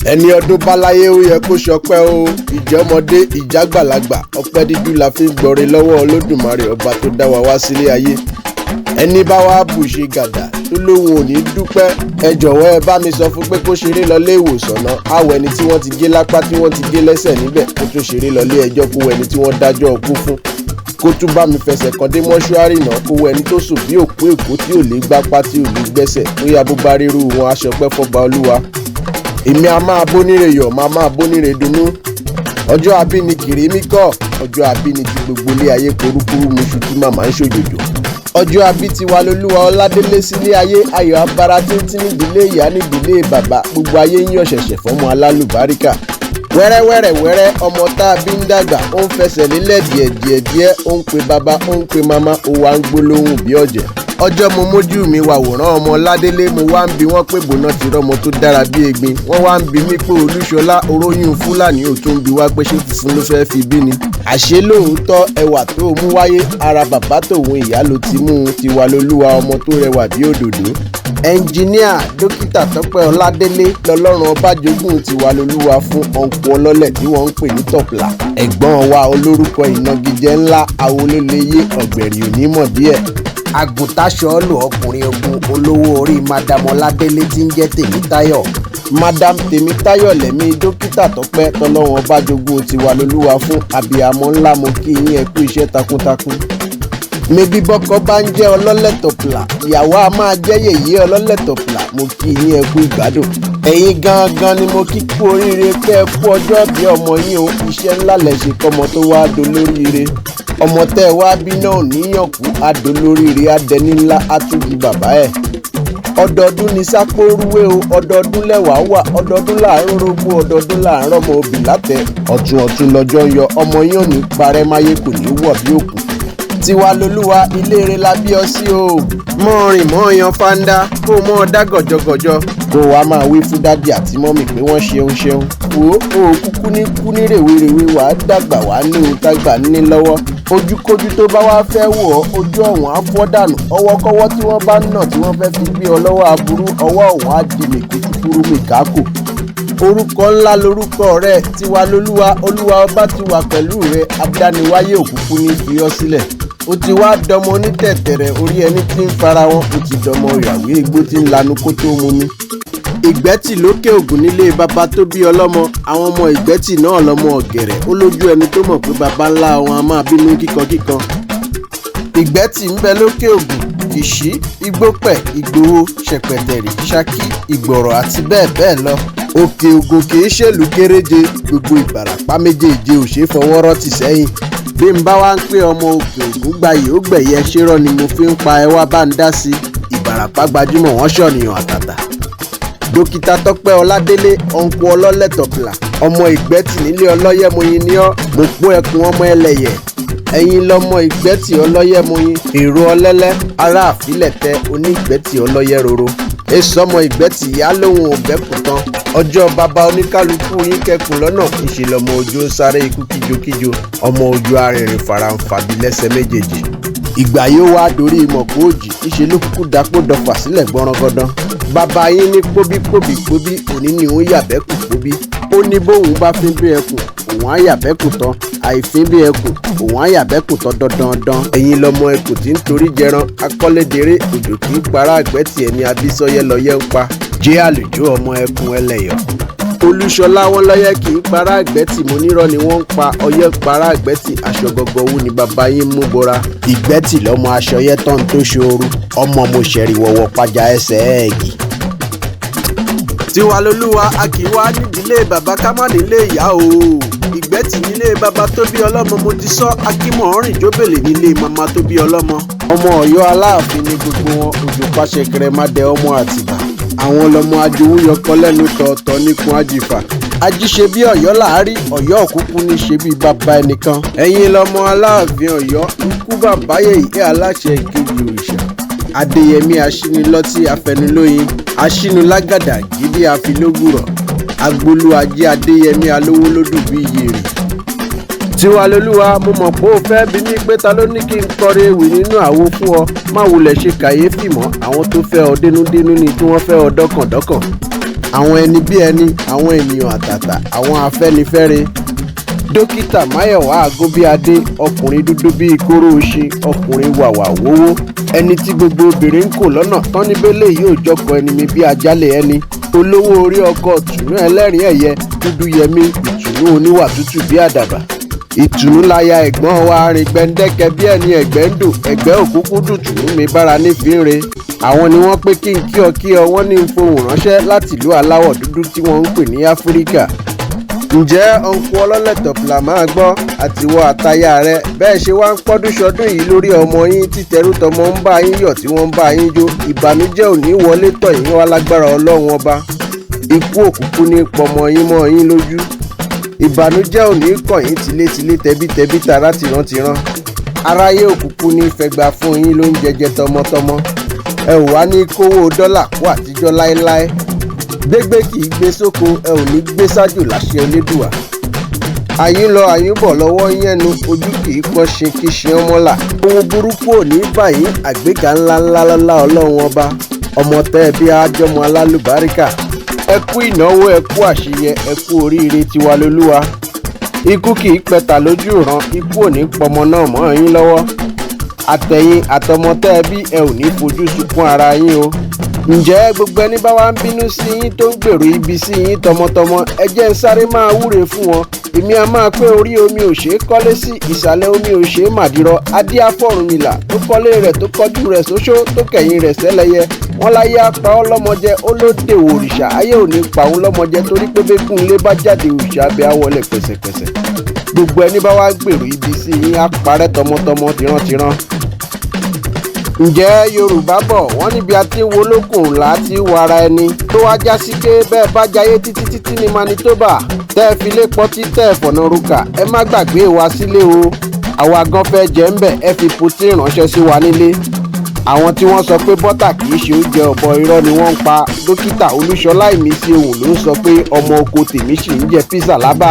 ẹni ọdún báláyé ó yẹ kó ṣọpẹ́ o, ìjọmọdé ìjàgbàlagbà ọpẹ́ dídú la fi ń gbọre lọ́wọ́ Olódùmarè ọba tó dá wa wá sílé ayé. ẹni bá wá bù ṣe gàdà tó lóhun ò ní dúpẹ́, ẹ jọ̀wọ́ ẹ bá mi sọ fún pé kó ṣeré lọlé ìwòsàn náà. àwọ̀ ẹni tí wọ́n ti gé lápá tí wọ́n ti gé lẹ́sẹ̀ níbẹ̀ kó tún ṣeré lọlé ẹjọ́ kó wọ ẹni tí wọ́n dájọ́ ọkú fún, kó tún bá mi fẹsẹ̀ kan dé mọ́ṣúárì náà kó wọ ẹni tó sùn bí òkú èkó tí ò lè gbápá tí ò lè gbẹ́sẹ̀ tó yá bó bá rírú wọn aṣọpẹ́ fọba Olúwa. èmi a máa bóníre yọ̀ máa bóníre dunnú. ọjọ́ abíni kìrìmí kọ́, ọjọ́ abíni ti gbogbo ilé ayé korúkúrú muṣu tí màmá ń ṣòjòjò. ọjọ́ abí Tiwa Lolúwa Ọládélé sílé ayé, ayọ̀ abara tíntín nídìílé ìyá nídìílé bàbá, gbogbo ayé ń yọ̀ ṣẹ̀ṣẹ̀ fọ́mọ alálùbáríkà. wẹ́rẹ́wẹ́rẹ́ ọmọ tá a bí ń dàgbà, ó ń fẹsẹ̀ lélẹ̀ díẹ̀ ó ń pe bàbá ó ń pe màmá, ó wá ń gbólóhùn bí ọ̀jẹ̀. ọjọ́ mo mójú mi wàwòrán ọmọ Ládélé, mo wá ń bi wọ́n pé bòná ti rọ́mọ tó dára bí egbin. wọ́n wá ń bi mí pé Olúṣọlá oróyún Fúlàní ò tún bi wá pé ṣé funfun ló fẹ́ẹ́ fi bí ni. àṣé lóòótọ́ ẹwà tó mú wáyé ara bàbá tòun ìyá ló ti mú un. Tiwa Lolúwa ọmọ tó rẹwà bí òdòdó. ẹnjiníà dókítà Tọ́pẹ́ Ọládélé lọ́lọ́run ọba jogún Tiwa Lolúwa fún ọ̀npù ọlọ́lẹ̀ tí wọ́n ń pè ní tọ̀pìlà. ẹ̀gbọ́n wa olórúkọ ìnagijẹ ńlá awoléleyé ọ̀gbẹ̀rì onímọ̀ díẹ̀. àgùntàṣọ́ọ̀lù ọkùnrin ogun olówó orí madam Ọládélé tí ń jẹ́ Tèmítáyọ̀. madam Tèmítáyọ̀ lẹ́mí dókítà Tọ́pẹ́ tọ́lọ́run ọba jogún Tiwa Lolúwa fún abiyamọ ńlá, mo kí yín ẹ kú iṣẹ́ takuntakun. mebí bọ́kọ bá ń jẹ́ ọlọ́lẹ̀ tọ̀pìlà, ìyàwó a máa jẹ́ yèyé ọlọ́lẹ̀ tọ̀pìlà, mo kí yín ẹ kú ìgbádùn. ẹ̀yin gangan ni mo kí kú oríire pé ẹ kú ọjọ́ bí ọmọ yín o, iṣẹ́ ńlá lẹ̀ ṣe kọ́mọ tó wá dolóríire. ọmọ tẹ́ ẹ wá bí náà níyàn kú adolóríire adẹni ńlá átúbi bàbá ẹ̀. ọdọọdún ni sápó rúwé o, ọdọọdún lẹ́wàá wà, ọdọọdún láàárọ̀ rógbó, ọdọọdún láàárọ̀ ọmọ òbí látẹ. ọ̀tún lọ́jọ́ yọ, ọmọ yín ò ní parẹ́ máyé kò ní wọ̀ bí òkú. Tiwa Lolúwa ilé rẹ la bí ọ sí o. mọ́ rìn mọ́ yan fáńdá kó mọ́ dá gọ̀jọ̀gọ̀jọ̀ kó wàá máa wí fún dádì àti mọ́mì pé wọ́n ṣeun. wo o kúkú ní rèwerèwe wàá dàgbà wàá ní ohun tágbà ní lọ́wọ́. ojúkójú tó bá wá fẹ́ wọ̀ ọ́, ojú ọ̀hún á fọ́ dànù. ọwọ́kọ́wọ́ tí wọ́n bá nà tí wọ́n fẹ́ fi gbé ọ lọ́wọ́ aburú, ọwọ́ ọ̀hún á di mèkútúkúrú mèkákò. orúkọ ńlá lorúkọ rẹ Tiwa Lolúwa, Olúwa ọba ti wà pẹ̀lú rẹ, adániwáyé òkùnkùn ní fi ọ́ sílẹ̀. ó ti wá dọmọ onítẹ̀tẹ̀rẹ̀ orí ẹni tí ń fara wọn, ó ti dọmọ ìyàwó igbó tí ń lanu kó tó mu mi. ìgbẹ́tì lókè ògùn nílé baba tó bí ọlọ́mọ, àwọn ọmọ ìgbẹ́tì náà lọ́mọ ọ̀gẹ̀rẹ̀, ó lójú ẹni tó mọ̀ pé baba ńlá wọn a máa bínú kíkankíkan. ìgbẹ́tì ń bẹ lókè ògùn, ìṣí, igbópẹ̀, ìgbòho, ṣẹ̀pẹ̀tẹ̀rì, ṣákí, ìgbọ̀rọ̀ àti bẹ́ẹ̀ bẹ́ẹ̀ lọ. òkè ògùn kì í ṣèlú kéréje, gbogbo ìbàràpá méjèèje ò ṣeé fọwọ́rọ́ tì sẹ́yìn. bí n bá wá ń pé ọmọ òkè ògùn gbayì ó gbẹ̀yẹ ṣérọ́ ni mo fi ń pa ẹ wá bá ń dá sí. ìbàràpá gbajúmọ̀ wọ́n ṣọ̀nìyàn àtàtà. dókítà Tọ́pẹ́ Ọládélé ọ̀npù ọlọ́lẹ̀ tọ̀pìlà, ọmọ ìgbẹ́tì nílé ọlọ́yẹ̀mọyin ni ọ́, mo pọ́n ẹkùn ọmọ ẹlẹ́yẹ̀. ẹ̀yin lọmọ ìgbẹ́tì ọlọ́yẹ̀mọyin, èrò ọlẹ́lẹ́ ará àfilẹ̀tẹ̀ oní ìgbẹ́tì ọlọ́yẹ̀ roro. èso ọmọ ìgbẹ́tì ìyá lóhun òbẹ́kù tán. ọjọ́ bàbá oníkálukú yín kẹkùn lọ́nà, ìṣèlọ́mọ òjò ń sáré ikú kíjokíjo, ọmọ òjò arìnrìn faranfàbí lẹ́sẹ̀ méjèèjì. ìgbà yóò wá dorí ìmọ̀ kó òjì, ìṣe ló kúkú dapò dọ̀fà sílẹ̀ gbọ́nrangandan. bàbá yín ní póbí òní ni òun yàbẹ́kù póbí. ó ní bóun bá fín bí ẹkùn òun á yàbẹ́kù tán, àìfín bí ẹkùn òun á yàbẹ́kù tán dandan. ẹ̀yin lọmọ ẹkùn tí ń torí jẹran, akọ́lédèrè òjò kì í para àgbẹ̀tì ẹni abísọ́yẹ́ lọ́yẹ́ ń pa. jẹ́ àlùjọ ọmọ ẹkùn ẹlẹ́yọ̀. Olúṣọlá wọn lọ́yẹ́ kì í para àgbẹ̀tì, mo nírọ́ ni wọ́n ń pa ọyẹ́ para àgbẹ̀tì. aṣọ gọgọ wú ni bàbá yín mú bora. ìgbẹ́tì lọ́mọ aṣọ yẹ́ tán tó ṣooru, ọmọ mo ṣẹ̀rì wọ̀wọ̀ pàjá ẹsẹ̀ ẹ̀ẹ́gì. Tiwa Lolúwa a kì í wá nídìílé bàbá ká má nílé ìyá o. ìgbẹ́tì nílé bàbá tó bí ọlọ́mọ, mo ti sọ akímọ̀ rìn jóbèlè nílé màmá tó bí ọlọ́mọ. ọmọ Ọ̀yọ́ Aláàfin ni gbogbo wọn, òjò pàṣẹ kẹrẹmàdé ọmọ Àtìbà. àwọn lọmọ ajowúyọkọ lẹ́nu tọ̀ọ̀tọ̀ níkun àjìfà. ajíṣe bí Ọ̀yọ́ láàárí, Ọ̀yọ́ òkúkú ní ṣe bí bàbá ẹnìkan. ẹ̀yin lọmọ Aláàfin Ọ̀yọ́, ikú bàbáyé ìyá aláṣẹ ìkejì òrìṣà. Adéyẹmí aṣínilọ́tí afẹnulóyin, aṣínulágàdà gidi àfilógùrọ̀, agbolú ajé Adéyẹmí alówólódù bí iyèrè. Tiwalolúwa, mo mọ̀ pé o fẹ́ bi mí pé ta ló ní kí n kọrin ewì nínú àwo fún ọ. Má wulẹ̀ ṣe kàyéfì mọ́, àwọn tó fẹ́ ọ dénúdénú ni tí wọ́n fẹ́ ọ dọ́kàndọ́kàn. Àwọn ẹni bí ẹni, àwọn ènìyàn àtàtà, àwọn afẹ́nifẹ́re. Dókítà Máyọ̀wá Àgúnbíadé, ọkùnrin dúdú bíi kóró oṣin, ọkùnrin wàwà wówó. Ẹni tí gbogbo obìnrin ń kò lọ́nà tán níbélé yóò jọkọ̀ ẹni mi bí ajálẹ̀ ẹni. Olówó orí ọkọ̀ Ìtùnú ẹlẹ́rìn ẹ̀yẹ, Dúdúyẹmí, Ìtùnú oníwà tútù bí àdàbà. Ìtùnú láya ẹ̀gbọ́n wa rìn gbẹ̀ndẹ́kẹ́ bí ẹni ẹ̀gbẹ́ ń dùn, ẹ̀gbẹ́ òkúkú dùtùnú mi bára nífìínre. Àwọn ni wọ́n pé kí n kí ọ wọ́n ní n fohùn ránṣẹ́ láti ìlú aláwọ̀ dúdú tí wọ́n ń pè ní Áfíríkà. Ǹjẹ́ ọ̀nkú ọlọ́lẹ̀tọ̀pìlà máa gbọ́ àtiwọ́ àtayá rẹ bẹ́ẹ̀ ṣe wá ń pọ́dún ṣọdún yìí lórí ọmọ yín tí tẹrútọmọ ń bá yín yọ̀ tí wọ́n ń bá yín jó. Ìbànújẹ́ ò ní wọlé tọ̀ yín wá lágbára Ọlọ́run ọba. Ikú òkùnkùn ní pọmọ yín mọ́ yín lójú. Ìbànújẹ́ ò ní kàn yín tilétilé tẹbítẹbí tara tìrantìran. Aráyé òkùnkùn ní fẹgbà fún yín ló ń jẹjẹ tọmọtọmọ. Ẹ ò wá ní kówó dọ́là kó àtijọ́ láéláé. Gbégbé kì í gbé sóko, ẹ ò ní gbé sájò láṣẹ Elédùà. Àyín lọ àyín bọ̀ lọ́wọ́ yẹnu, ojú kì í pọ́n ṣe kí ṣe ọmọlà. Ohun burúkú ò ní báyìí, àgbéga ńláńlá lọ́lá Ọlọ́run ọba. Ọmọ tẹ́ ẹ bí ájọmọ alálùbáríkà. Ẹ kú ìnáwó, ẹ kú àṣeyẹ, ẹ kú oríire Tiwalolúwa. Ikú kì í pẹ̀tà lójú ìran, ikú ò ní pọmọ náà mọ́ yín lọ́wọ́. Àtẹ̀yìn àtọmọ tẹ́ ẹ bí ẹ ò ní fojú sunkún ara yín o. Ǹjẹ́ gbogbo ẹni bá wá ń bínú sí yín tó ń gbèrò ibi sí yín tọmọtọmọ, ẹ jẹ́ ń sáré máa wúre fún wọn. Èmi a máa pé orí omi ò ṣeé kọ́lé sí, ìsàlẹ̀ omi ò ṣeé màdìrọ̀. Adíá fọ̀rúnmìlà tó kọ́lé rẹ̀ tó kọjú rẹ̀ sóṣó tó kẹ̀yìn rẹ̀ sẹ́lẹ̀yẹ. Wọ́n láyé apá ọ́ lọ́mọjẹ, ó ló dèwò òrìṣà, ayé ò ní pa òun lọ́mọjẹ torí pé bẹ́kùn ilé bá jáde òrìṣà abẹ́ àwọlẹ̀ pẹ̀sẹ̀pẹ̀sẹ̀. Gbogbo ẹni bá wá gbèrò ibi sí yín á parẹ́ tọmọtọmọ tìrantìran. Ǹjẹ́ Yorùbá bọ̀ wọ́n níbi a ti ń wo lókun là á ti wo ara ẹni tó wá já sí pé bẹ́ẹ̀ bá jayé títí ní Manitoba tẹ́ ẹ fi lé pọtí tẹ́ ẹ fọ̀nà ruka ẹ má gbàgbé wa sílé o. Àwa gan fẹ́ jẹ́ ń bẹ̀ ẹ fi Putin ránṣẹ́ sí wa nílé. Àwọn tí wọ́n sọ pé bọ́tà kì í ṣe oúnjẹ ọ̀bọ irọ́ ni wọ́n ń pa. Dókítà Olúṣọlá Ìmísí ohùn ló ń sọ pé ọmọ oko tèmi ṣì ń jẹ písà lábà.